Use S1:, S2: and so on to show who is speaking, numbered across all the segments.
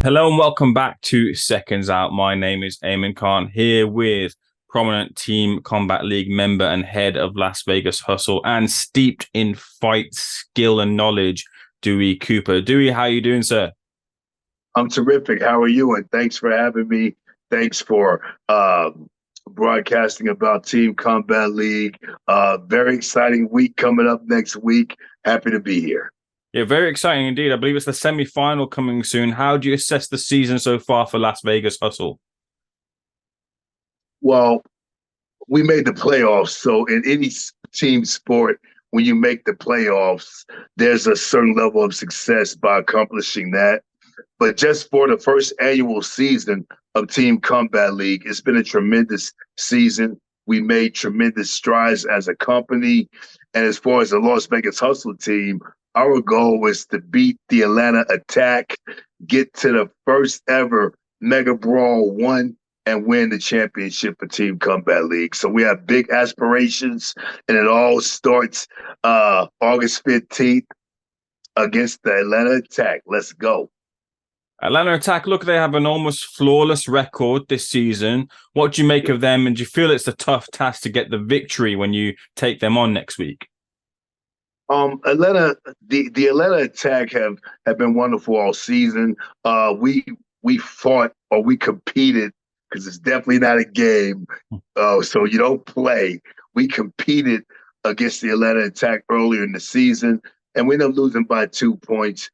S1: Hello and welcome back to Seconds Out. My name is Ayman Khan, here with prominent Team Combat League member and head of Las Vegas Hustle and steeped in fight skill and knowledge, Dewey Cooper. Dewey, how are you doing, sir?
S2: I'm terrific. How are you? And thanks for having me. Thanks for broadcasting about Team Combat League. Very exciting week coming up next week. Happy to be here.
S1: Yeah, very exciting indeed. I believe it's the semi-final coming soon. How do you assess the season so far for Las Vegas Hustle?
S2: Well, we made the playoffs. So in any team sport, when you make the playoffs, there's a certain level of success by accomplishing that. But just for the first annual season of Team Combat League, it's been a tremendous season. We made tremendous strides as a company. And as far as the Las Vegas Hustle team, our goal was to beat the Atlanta Attack, get to the first ever Mega Brawl 1, and win the championship for Team Combat League. So we have big aspirations, and it all starts August 15th against the Atlanta Attack. Let's go.
S1: Atlanta Attack, look, they have an almost flawless record this season. What do you make of them? And do you feel it's a tough task to get the victory when you take them on next week?
S2: Atlanta, the Atlanta Attack have been wonderful all season. We fought or we competed, because it's definitely not a game. So you don't play. We competed against the Atlanta Attack earlier in the season, and we ended up losing by 2 points.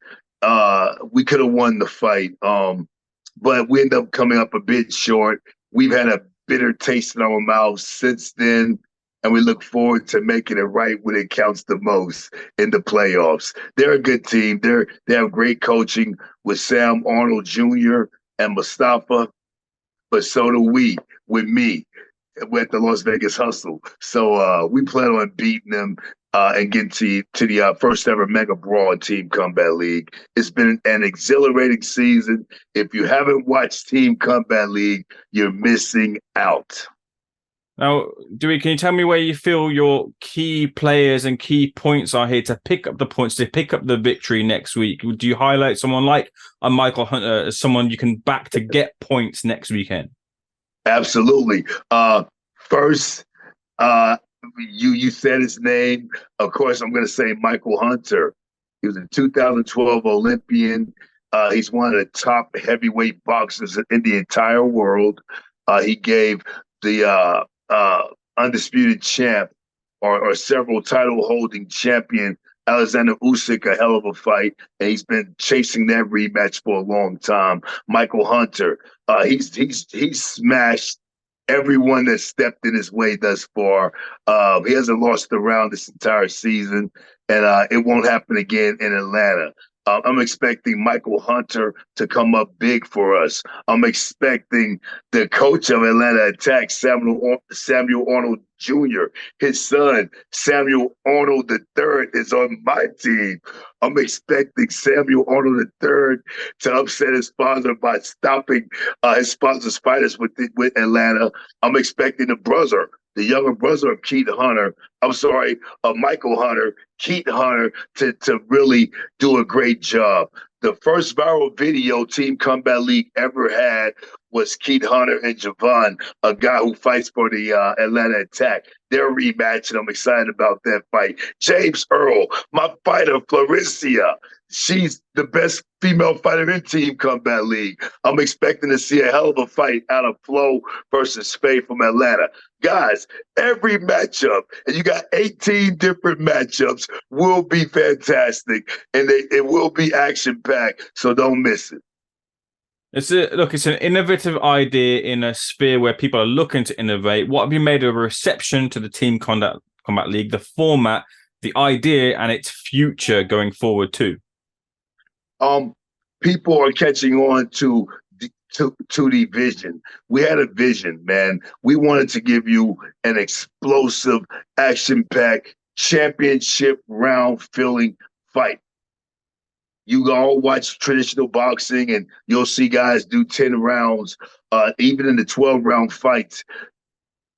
S2: We could have won the fight, but we ended up coming up a bit short. We've had a bitter taste in our mouths since then, and we look forward to making it right when it counts the most in the playoffs. They're a good team. They have great coaching with Sam Arnold Jr. and Mustafa, but so do we with me with the Las Vegas Hustle. So we plan on beating them and getting to the first ever Mega Brawl in Team Combat League. It's been an exhilarating season. If you haven't watched Team Combat League, you're missing out.
S1: Now, Dewey, can you tell me where you feel your key players and key points are here to pick up the points, to pick up the victory next week? Do you highlight someone like a Michael Hunter as someone you can back to get points next weekend?
S2: Absolutely. First, you said his name. Of course, I'm going to say Michael Hunter. He was a 2012 Olympian. He's one of the top heavyweight boxers in the entire world. He gave the undisputed champ or several title holding champion Alexander Usyk a hell of a fight, and he's been chasing that rematch for a long time. Michael Hunter, he's smashed everyone that stepped in his way thus far. He hasn't lost a round this entire season, and it won't happen again in Atlanta. I'm expecting Michael Hunter to come up big for us. I'm expecting the coach of Atlanta Attack, Samuel Arnold Jr., his son, Samuel Arnold III, is on my team. I'm expecting Samuel Arnold III to upset his father by stopping his father's fighters with Atlanta. I'm expecting the younger brother of Michael Hunter, Keith Hunter, to really do a great job. The first viral video Team Combat League ever had was Keith Hunter and Javon, a guy who fights for the Atlanta Attack. Their rematch, and I'm excited about that fight. James Earl, my fighter, Florencia. She's the best female fighter in Team Combat League. I'm expecting to see a hell of a fight out of Flo versus Faye from Atlanta. Guys, every matchup, and you got 18 different matchups, will be fantastic, and it will be action-packed, so don't miss it.
S1: It's an innovative idea in a sphere where people are looking to innovate. What have you made of a reception to the Team Combat League, the format, the idea, and its future going forward too?
S2: People are catching on to the vision. We had a vision, man. We wanted to give you an explosive, action-packed, championship round filling fight. You all watch traditional boxing and you'll see guys do 10 rounds. Even in the 12-round fights,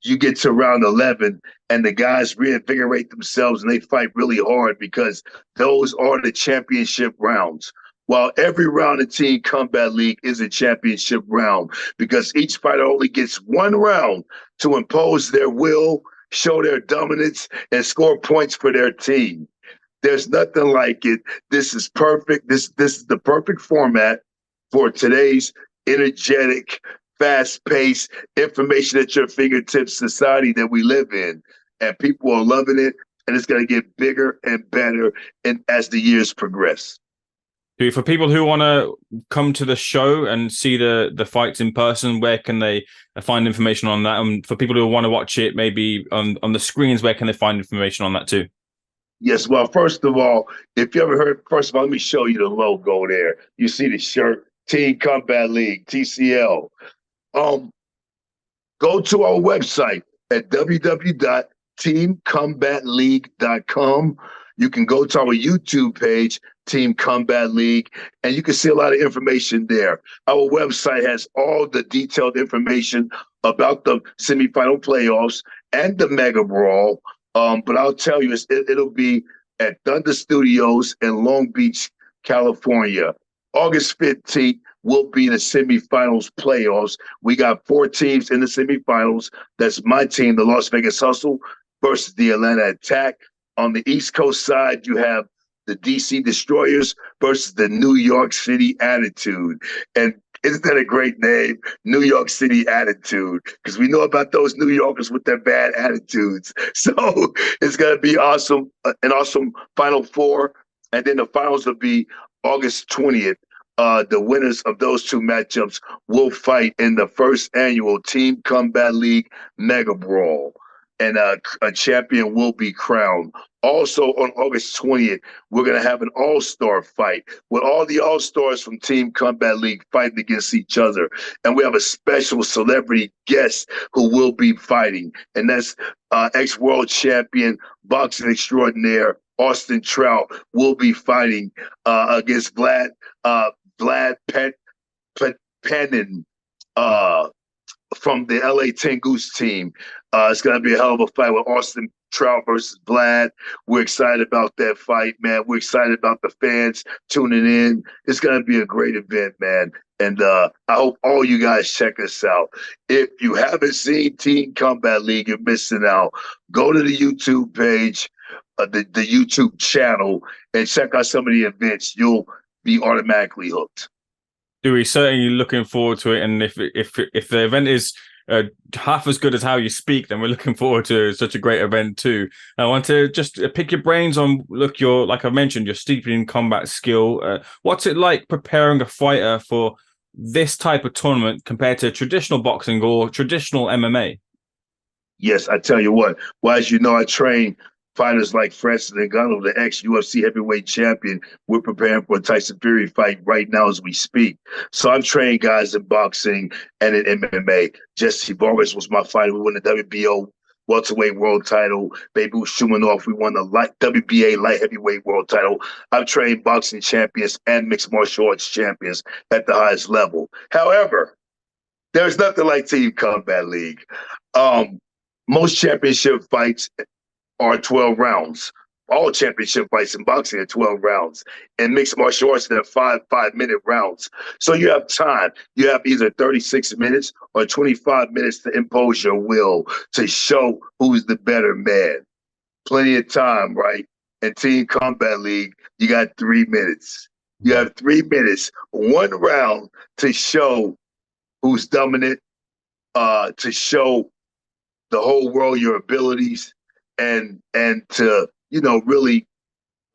S2: you get to round 11 and the guys reinvigorate themselves and they fight really hard because those are the championship rounds. while every round in Team Combat League is a championship round because each fighter only gets one round to impose their will, show their dominance, and score points for their team. There's nothing like it. This is perfect. This is the perfect format for today's energetic, fast-paced, information at your fingertips society that we live in. And people are loving it, and it's going to get bigger and better as the years progress.
S1: For people who want to come to the show and see the fights in person, where can they find information on that? And for people who want to watch it maybe on the screens, where can they find information on that too?
S2: Yes, well, first of all, if you ever heard, first of all, let me show you the logo there. You see the shirt, Team Combat League, TCL. Go to our website at www.teamcombatleague.com. You can go to our YouTube page, Team Combat League, and you can see a lot of information there. Our website has all the detailed information about the semifinal playoffs and the Mega Brawl. But I'll tell you, it'll be at Thunder Studios in Long Beach, California. August 15th will be the semifinals playoffs. We got 4 teams in the semifinals. That's my team, the Las Vegas Hustle, versus the Atlanta Attack. On the East Coast side, you have the DC Destroyers versus the New York City Attitude. And isn't that a great name? New York City Attitude. Because we know about those New Yorkers with their bad attitudes. So it's going to be awesome, an awesome Final Four. And then the finals will be August 20th. The winners of those 2 matchups will fight in the first annual Team Combat League Mega Brawl. And a champion will be crowned. Also on August 20th, we're going to have an all-star fight with all the all-stars from Team Combat League fighting against each other. And we have a special celebrity guest who will be fighting. And that's ex-world champion, boxing extraordinaire, Austin Trout will be fighting against Vlad Panin from the LA Tengus team. It's going to be a hell of a fight with Austin Trout versus Vlad. We're excited about that fight, man. We're excited about the fans tuning in. It's going to be a great event, man. And I hope all you guys check us out. If you haven't seen Team Combat League, you're missing out. Go to the YouTube page, the YouTube channel, and check out some of the events. You'll be automatically hooked.
S1: Dewey, certainly looking forward to it. And if the event is half as good as how you speak, then we're looking forward to such a great event too. I want to just pick your brains on, look, like I mentioned, you're steeped in combat skill. What's it like preparing a fighter for this type of tournament compared to traditional boxing or traditional MMA?
S2: Yes, I tell you what. Well, as you know, I train fighters like Francis Ngannou, the ex-UFC Heavyweight champion. We're preparing for a Tyson Fury fight right now as we speak. So I'm training guys in boxing and in MMA. Jesse Vargas was my fighter. We won the WBO welterweight world title. Baby Shumanov, we won the WBA light heavyweight world title. I've trained boxing champions and mixed martial arts champions at the highest level. However, there's nothing like Team Combat League. Most championship fights are 12 rounds. All championship fights in boxing are 12 rounds. And mixed martial arts, they're 5-minute rounds. So you have time. You have either 36 minutes or 25 minutes to impose your will, to show who's the better man. Plenty of time, right? In Team Combat League, you got 3 minutes. You have 3 minutes, 1 round to show who's dominant, to show the whole world your abilities, and to, really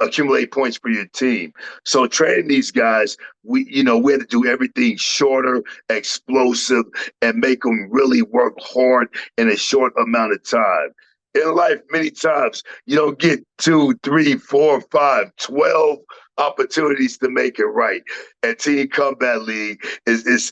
S2: accumulate points for your team. So training these guys, we had to do everything shorter, explosive, and make them really work hard in a short amount of time. In life, many times you don't get 2, 3, 4, 5, 12 opportunities to make it right. And Team Combat League is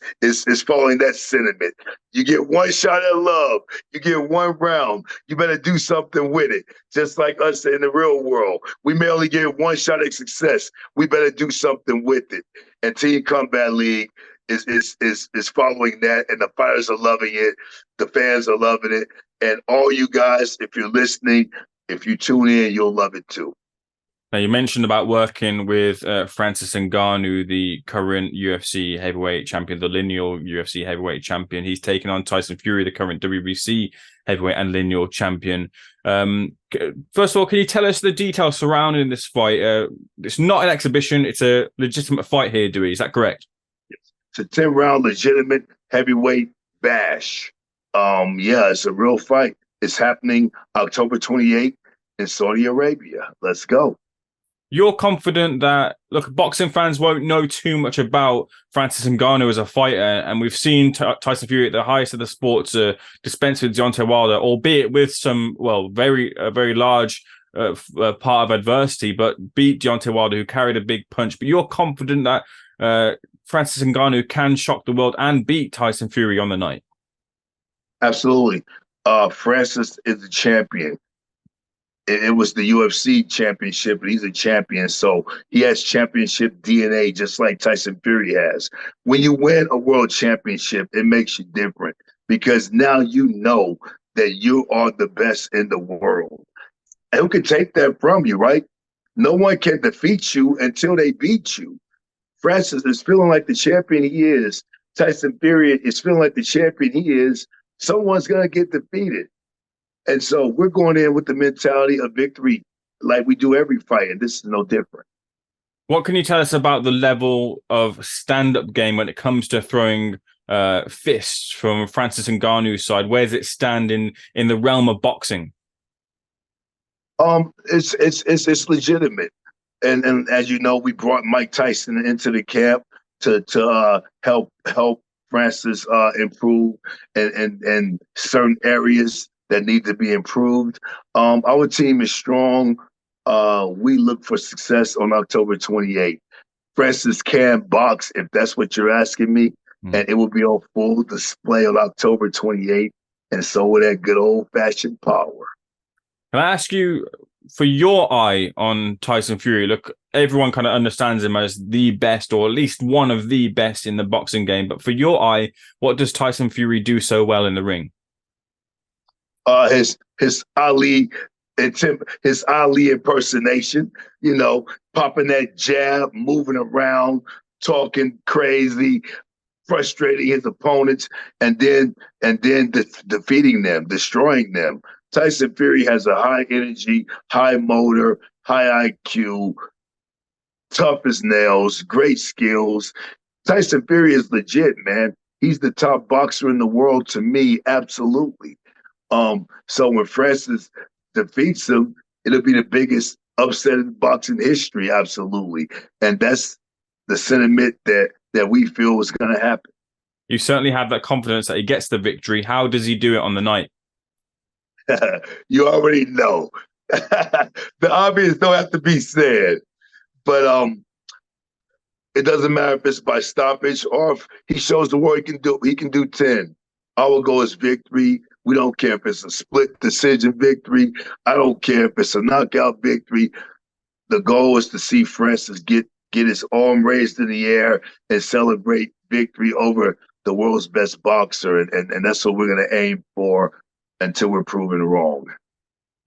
S2: following that sentiment. You get 1 shot at love. You get 1 round. You better do something with it. Just like us in the real world, we may only get 1 shot at success. We better do something with it. And Team Combat League is following that, and the fighters are loving it. The fans are loving it. And all you guys, if you're listening, if you tune in, you'll love it too.
S1: Now, you mentioned about working with Francis Ngannou, the current UFC heavyweight champion, the lineal UFC heavyweight champion. He's taken on Tyson Fury, the current WBC heavyweight and lineal champion. First of all, can you tell us the details surrounding this fight? It's not an exhibition. It's a legitimate fight here, Dewey. Is that correct?
S2: It's a 10-round legitimate heavyweight bash. Yeah, it's a real fight. It's happening October 28th in Saudi Arabia. Let's go.
S1: You're confident that, look, boxing fans won't know too much about Francis Ngannou as a fighter, and we've seen Tyson Fury at the highest of the sports dispense with Deontay Wilder, albeit with some, well, very large part of adversity, but beat Deontay Wilder, who carried a big punch. But you're confident that Francis Ngannou can shock the world and beat Tyson Fury on the night?
S2: Absolutely. Francis is the champion. It was the UFC championship, but he's a champion. So he has championship DNA, just like Tyson Fury has. When you win a world championship, it makes you different because now you know that you are the best in the world. And who can take that from you, right? No one can defeat you until they beat you. Francis is feeling like the champion he is. Tyson Fury is feeling like the champion he is. Someone's going to get defeated. And so we're going in with the mentality of victory like we do every fight, and this is no different.
S1: What can you tell us about the level of stand-up game when it comes to throwing fists from Francis Ngannou's side? Where does it stand in the realm of boxing?
S2: It's legitimate. And as you know, we brought Mike Tyson into the camp to help Francis improve and certain areas that need to be improved. Our team is strong. We look for success on October 28th. Francis can box, if that's what you're asking me, and it will be on full display on October 28th, and so will that good old-fashioned power.
S1: Can I ask you, for your eye on Tyson Fury, look, everyone kind of understands him as the best, or at least one of the best in the boxing game, but for your eye, what does Tyson Fury do so well in the ring?
S2: His Ali impersonation, you know, popping that jab, moving around, talking crazy, frustrating his opponents, and then defeating them, destroying them. Tyson Fury has a high energy, high motor, high IQ, tough as nails, great skills. Tyson Fury is legit, man. He's the top boxer in the world to me, absolutely. So when Francis defeats him, it'll be the biggest upset in boxing history, absolutely. And that's the sentiment that we feel is going to happen.
S1: You certainly have that confidence that he gets the victory. How does he do it on the night?
S2: You already know. The obvious don't have to be said. But it doesn't matter if it's by stoppage or if he shows the world he can do 10. Our goal is victory. We don't care if it's a split decision victory. I don't care if it's a knockout victory. The goal is to see Francis get his arm raised in the air and celebrate victory over the world's best boxer. And that's what we're going to aim for until we're proven wrong.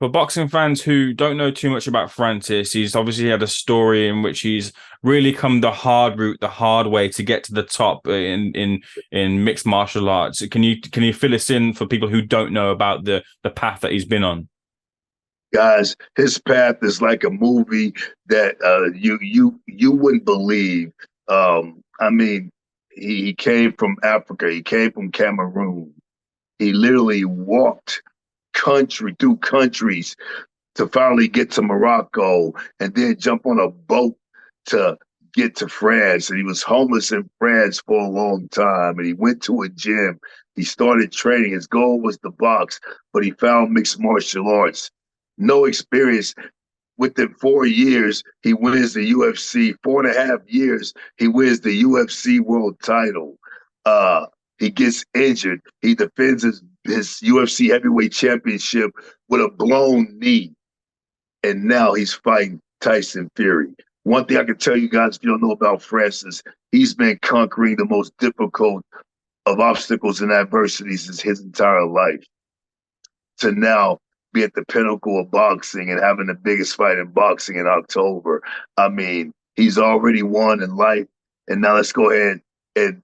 S1: For boxing fans who don't know too much about Francis, he's obviously had a story in which he's really come the hard route, the hard way to get to the top in mixed martial arts. Can you fill us in for people who don't know about the path that he's been on?
S2: Guys, his path is like a movie that you wouldn't believe. I mean, he came from Africa. He came from Cameroon. He literally walked through countries to finally get to Morocco and then jump on a boat to get to France. And he was homeless in France for a long time. And he went to a gym. He started training. His goal was to box, but he found mixed martial arts. No experience. Within 4 years, he wins the UFC. 4.5 years, he wins the UFC world title. He gets injured. He defends his UFC heavyweight championship with a blown knee. And now he's fighting Tyson Fury. One thing I can tell you guys, if you don't know about Francis, he's been conquering the most difficult of obstacles and adversities his entire life. To now be at the pinnacle of boxing and having the biggest fight in boxing in October. I mean, he's already won in life, and now let's go ahead and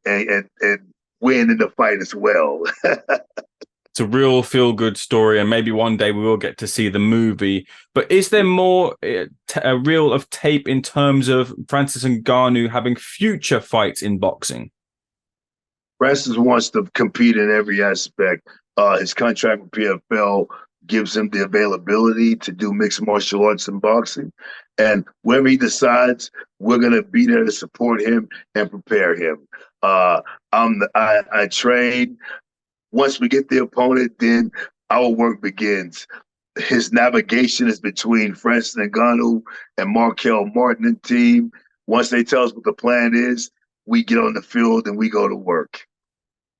S2: win in the fight as well.
S1: It's a real feel-good story, and maybe one day we will get to see the movie. But is there more a reel of tape in terms of Francis Ngannou having future fights in boxing?
S2: Francis wants to compete in every aspect. His contract with PFL gives him the availability to do mixed martial arts and boxing. And wherever he decides, we're going to be there to support him and prepare him. I train. Once we get the opponent, then our work begins. His navigation is between Francis Ngannou and Markel Martin and team. Once they tell us what the plan is, we get on the field and we go to work.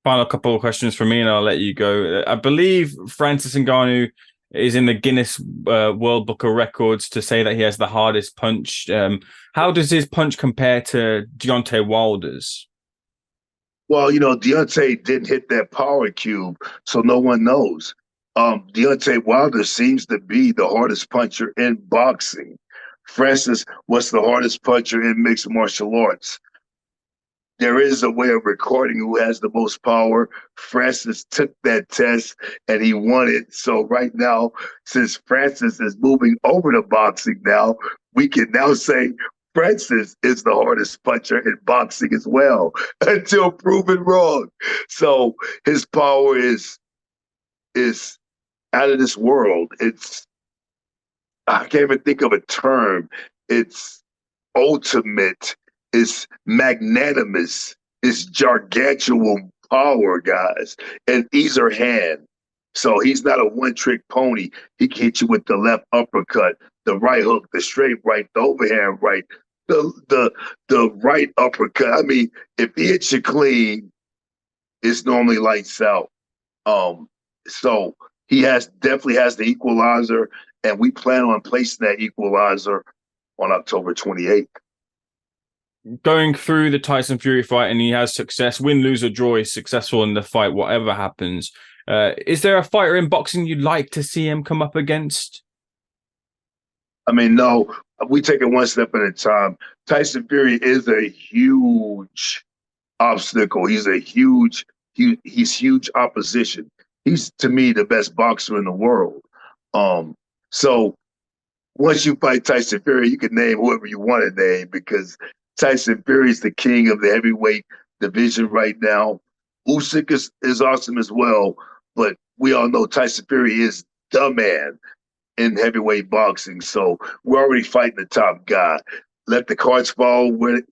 S1: Final couple of questions for me, and I'll let you go. I believe Francis Ngannou is in the Guinness World Book of Records to say that he has the hardest punch. How does his punch compare to Deontay Wilder's?
S2: Well, you know, Deontay didn't hit that power cube, so no one knows. Deontay Wilder seems to be the hardest puncher in boxing. Francis was the hardest puncher in mixed martial arts. There is a way of recording who has the most power. Francis took that test and he won it. So right now, since Francis is moving over to boxing now, we can now say Francis is the hardest puncher in boxing as well, until proven wrong. So his power is out of this world. I can't even think of a term. It's ultimate. It's magnanimous. It's gargantuan power, guys. And either hand. So he's not a one-trick pony. He can hit you with the left uppercut, the right hook, the straight right, the overhand right, the right uppercut. I mean, if he hits you clean, it's normally lights out. So he definitely has the equalizer, and we plan on placing that equalizer on October 28th.
S1: Going through the Tyson Fury fight, and he has success, win, lose, or draw, he's successful in the fight, whatever happens. Is there a fighter in boxing you'd like to see him come up against?
S2: I mean, no, we take it one step at a time. Tyson Fury is a huge obstacle. He's huge opposition. He's, to me, the best boxer in the world. So once you fight Tyson Fury, you can name whoever you want to name, because Tyson Fury is the king of the heavyweight division right now. Usyk is awesome as well, but we all know Tyson Fury is the man in heavyweight boxing. So we're already fighting the top guy. Let the cards fall where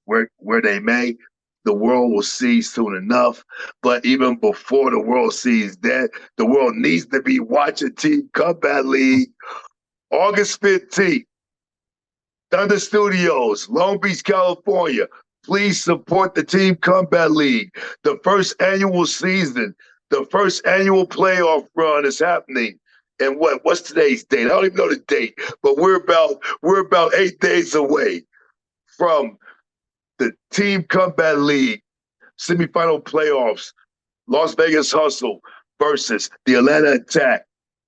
S2: they may. The world will see soon enough. But even before the world sees that, the world needs to be watching Team Combat League August 15th. Thunder Studios, Long Beach, California. Please support the Team Combat League. The first annual season, the first annual playoff run is happening. And what's today's date? I don't even know the date, but we're about 8 days away from the Team Combat League semifinal playoffs. Las Vegas Hustle versus the Atlanta Attack.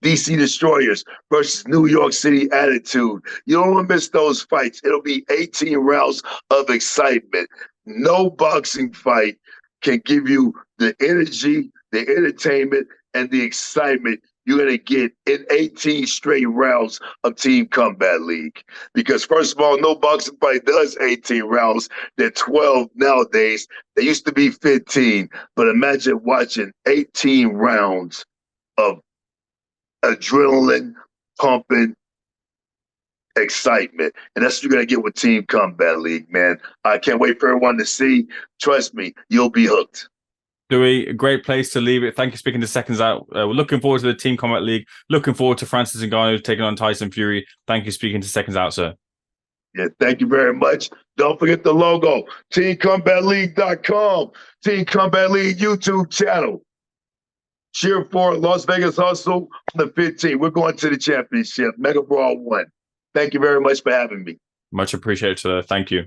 S2: DC Destroyers versus New York City Attitude. You don't want to miss those fights. It'll be 18 rounds of excitement. No boxing fight can give you the energy, the entertainment, and the excitement you're going to get in 18 straight rounds of Team Combat League. Because first of all, no boxing fight does 18 rounds. They're 12 nowadays. They used to be 15. But imagine watching 18 rounds of adrenaline pumping excitement. And that's what you're going to get with Team Combat League, man. I can't wait for everyone to see. Trust me, you'll be hooked.
S1: Dewey, a great place to leave it. Thank you for speaking to Seconds Out. We're looking forward to the Team Combat League. Looking forward to Francis Ngannou taking on Tyson Fury. Thank you for speaking to Seconds Out, sir.
S2: Yeah, thank you very much. Don't forget the logo, TeamCombatLeague.com, Team Combat League YouTube channel. Cheer for Las Vegas Hustle on the 15th. We're going to the championship, Mega Brawl 1. Thank you very much for having me.
S1: Much appreciated, sir. Thank you.